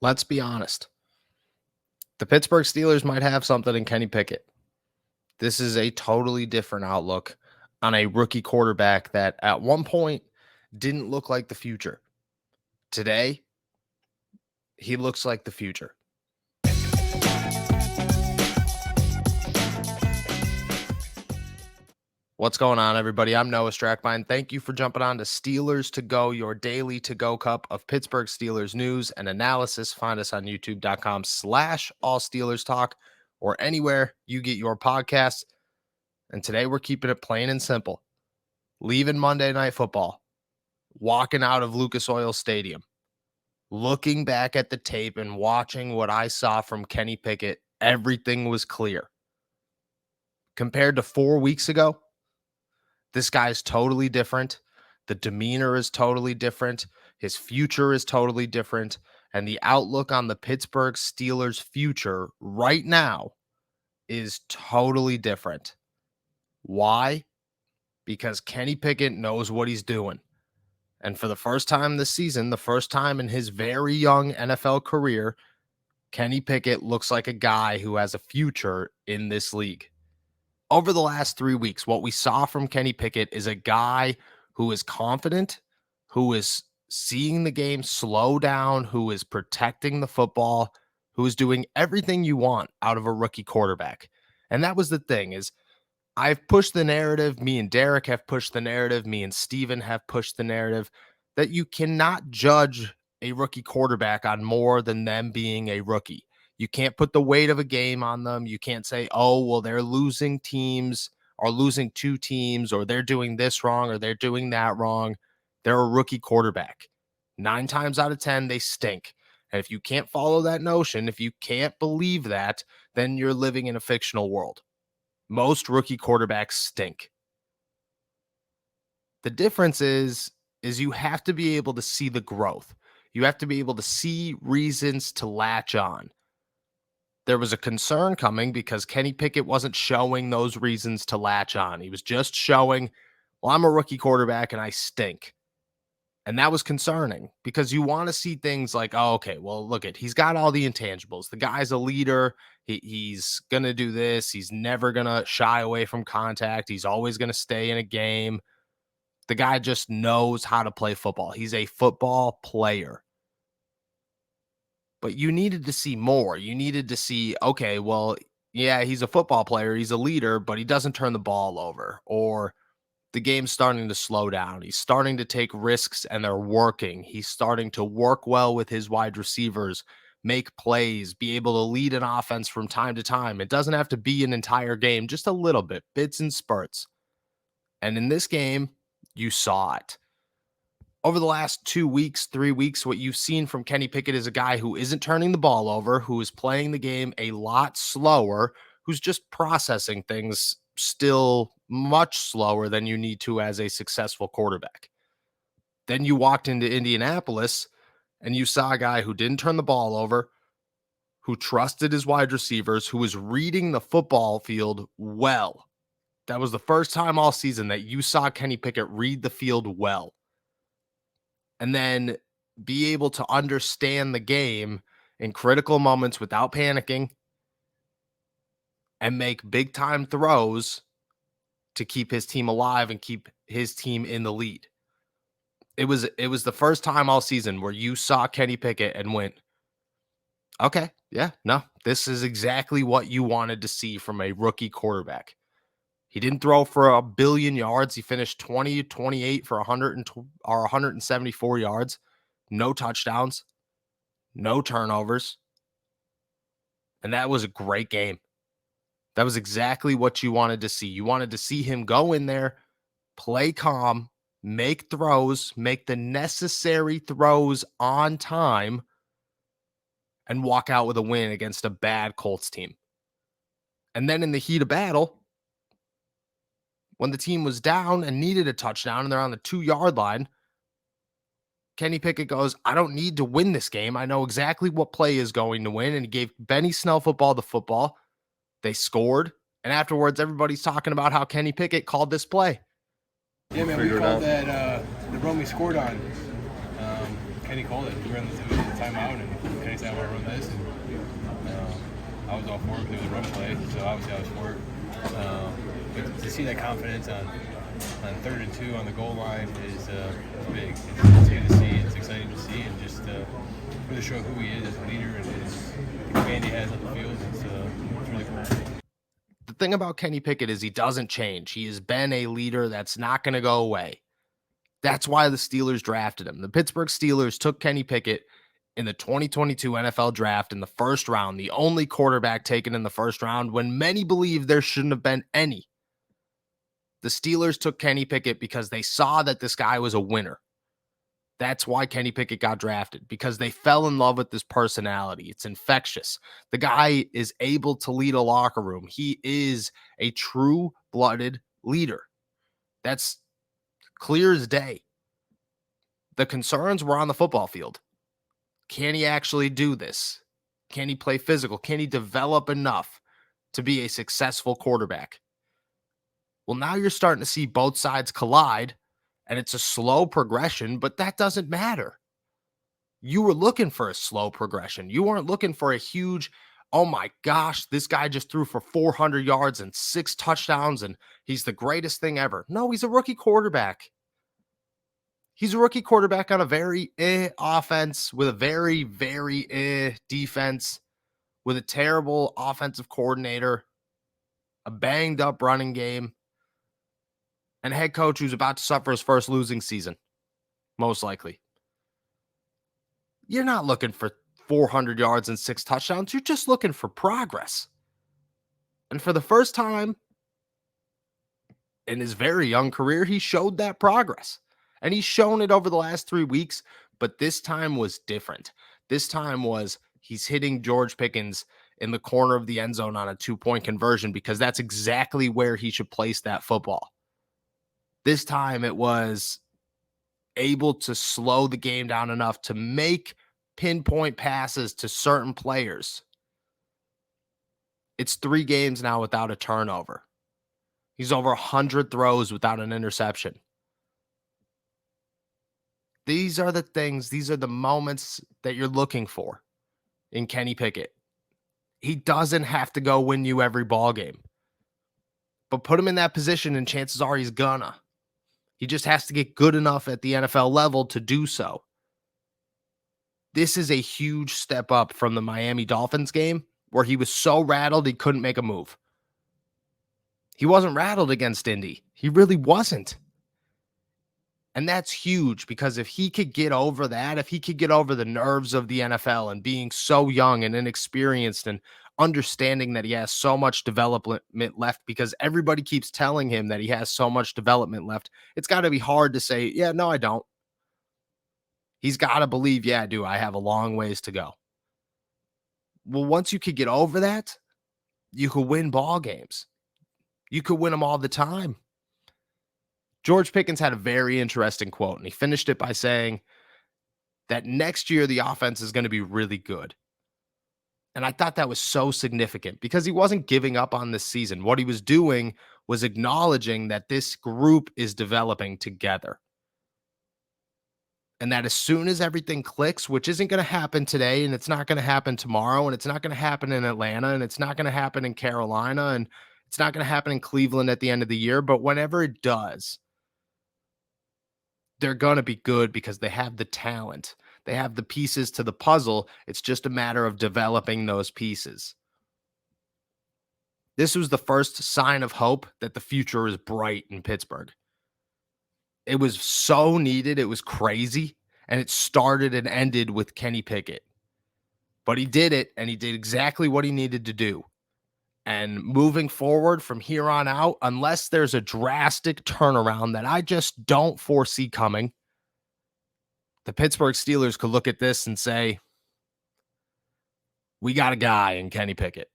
Let's be honest. The Pittsburgh Steelers might have something in Kenny Pickett. This is a totally different outlook on a rookie quarterback that at one point didn't look like the future. Today, he looks like the future. What's going on, everybody? I'm Noah Strackbine. Thank you for jumping on to Steelers to Go, your daily to-go cup of Pittsburgh Steelers news and analysis. Find us on youtube.com/all Steelers talk or anywhere you get your podcasts. And today we're keeping it plain and simple. Leaving Monday Night Football, walking out of Lucas Oil Stadium, looking back at the tape and watching what I saw from Kenny Pickett, everything was clear. Compared to 4 weeks ago, this guy's totally different. The demeanor is totally different. His future is totally different. And the outlook on the Pittsburgh Steelers' future right now is totally different. Why? Because Kenny Pickett knows what he's doing. And for the first time this season, the first time in his very young NFL career, Kenny Pickett looks like a guy who has a future in this league. Over the last 3 weeks, what we saw from Kenny Pickett is a guy who is confident, who is seeing the game slow down, who is protecting the football, who is doing everything you want out of a rookie quarterback. And that was the thing is I've pushed the narrative. Me and Derek have pushed the narrative. Me and Steven have pushed the narrative that you cannot judge a rookie quarterback on more than them being a rookie. You can't put the weight of a game on them. You can't say, oh, well, they're losing teams or losing two teams or they're doing this wrong or they're doing that wrong. They're a rookie quarterback. 9 times out of 10, they stink. And if you can't follow that notion, if you can't believe that, then you're living in a fictional world. Most rookie quarterbacks stink. The difference is you have to be able to see the growth. You have to be able to see reasons to latch on. There was a concern coming because Kenny Pickett wasn't showing those reasons to latch on. He was just showing, well, I'm a rookie quarterback and I stink. And that was concerning because you want to see things like, oh, okay, well, look he's got all the intangibles. The guy's a leader. He's going to do this. He's never going to shy away from contact. He's always going to stay in a game. The guy just knows how to play football. He's a football player. But you needed to see more. You needed to see, okay, well, yeah, he's a football player. He's a leader, but he doesn't turn the ball over. Or the game's starting to slow down. He's starting to take risks and they're working. He's starting to work well with his wide receivers, make plays, be able to lead an offense from time to time. It doesn't have to be an entire game, just a little bit, bits and spurts. And in this game, you saw it. Over the last 2 weeks, 3 weeks, what you've seen from Kenny Pickett is a guy who isn't turning the ball over, who is playing the game a lot slower, who's just processing things still much slower than you need to as a successful quarterback. Then you walked into Indianapolis and you saw a guy who didn't turn the ball over, who trusted his wide receivers, who was reading the football field well. That was the first time all season that you saw Kenny Pickett read the field well. And then be able to understand the game in critical moments without panicking and make big time throws to keep his team alive and keep his team in the lead. It was the first time all season where you saw Kenny Pickett and went, okay, yeah, no, this is exactly what you wanted to see from a rookie quarterback. He didn't throw for 1 billion yards. He finished 28 for 174 yards. No touchdowns, no turnovers. And that was a great game. That was exactly what you wanted to see. You wanted to see him go in there, play calm, make throws, make the necessary throws on time, and walk out with a win against a bad Colts team. And then in the heat of battle, when the team was down and needed a touchdown and they're on the 2-yard line, Kenny Pickett goes, I don't need to win this game. I know exactly what play is going to win. And he gave Benny Snell football the football. They scored. And afterwards, everybody's talking about how Kenny Pickett called this play. Yeah, man, we called that the run we scored on. Kenny called it. We were on the timeout, and Kenny said, I want to run this. And I was all for it because it was a run play, so obviously I was for it. But to see that confidence on 3rd and 2 on the goal line is big. It's good to see. It's exciting to see, and just really show who he is as a leader and the command he has on the field. It's really cool. The thing about Kenny Pickett is he doesn't change. He has been a leader that's not going to go away. That's why the Steelers drafted him. The Pittsburgh Steelers took Kenny Pickett in the 2022 NFL draft in the first round, the only quarterback taken in the first round when many believe there shouldn't have been any. The Steelers took Kenny Pickett because they saw that this guy was a winner. That's why Kenny Pickett got drafted, because they fell in love with this personality. It's infectious. The guy is able to lead a locker room. He is a true-blooded leader. That's clear as day. The concerns were on the football field. Can he actually do this? Can he play physical? Can he develop enough to be a successful quarterback? Well, now you're starting to see both sides collide, and it's a slow progression, but that doesn't matter. You were looking for a slow progression. You weren't looking for a huge, oh my gosh, this guy just threw for 400 yards and 6 touchdowns, and he's the greatest thing ever. No, he's a rookie quarterback. He's a rookie quarterback on a very offense with a very, very defense, with a terrible offensive coordinator, a banged up running game, and a head coach who's about to suffer his first losing season, most likely. You're not looking for 400 yards and 6 touchdowns. You're just looking for progress. And for the first time in his very young career, he showed that progress. And he's shown it over the last 3 weeks, but this time was different. This time was he's hitting George Pickens in the corner of the end zone on a 2-point conversion, because that's exactly where he should place that football. This time it was able to slow the game down enough to make pinpoint passes to certain players. It's 3 games now without a turnover. He's over 100 throws without an interception. These are the things, these are the moments that you're looking for in Kenny Pickett. He doesn't have to go win you every ball game, but put him in that position and chances are he's gonna. He just has to get good enough at the NFL level to do so. This is a huge step up from the Miami Dolphins game where he was so rattled he couldn't make a move. He wasn't rattled against Indy. He really wasn't. And that's huge, because if he could get over that, if he could get over the nerves of the NFL and being so young and inexperienced and understanding that he has so much development left, because everybody keeps telling him that he has so much development left, it's got to be hard to say, yeah, no, I don't. He's got to believe, yeah, I do. I have a long ways to go. Well, once you could get over that, you could win ball games. You could win them all the time. George Pickens had a very interesting quote, and he finished it by saying that next year the offense is going to be really good. And I thought that was so significant, because he wasn't giving up on this season. What he was doing was acknowledging that this group is developing together. And that as soon as everything clicks, which isn't going to happen today, and it's not going to happen tomorrow, and it's not going to happen in Atlanta, and it's not going to happen in Carolina, and it's not going to happen in Cleveland at the end of the year, but whenever it does, they're going to be good because they have the talent. They have the pieces to the puzzle. It's just a matter of developing those pieces. This was the first sign of hope that the future is bright in Pittsburgh. It was so needed. It was crazy. And it started and ended with Kenny Pickett. But he did it, and he did exactly what he needed to do. And moving forward from here on out, unless there's a drastic turnaround that I just don't foresee coming, the Pittsburgh Steelers could look at this and say, we got a guy in Kenny Pickett.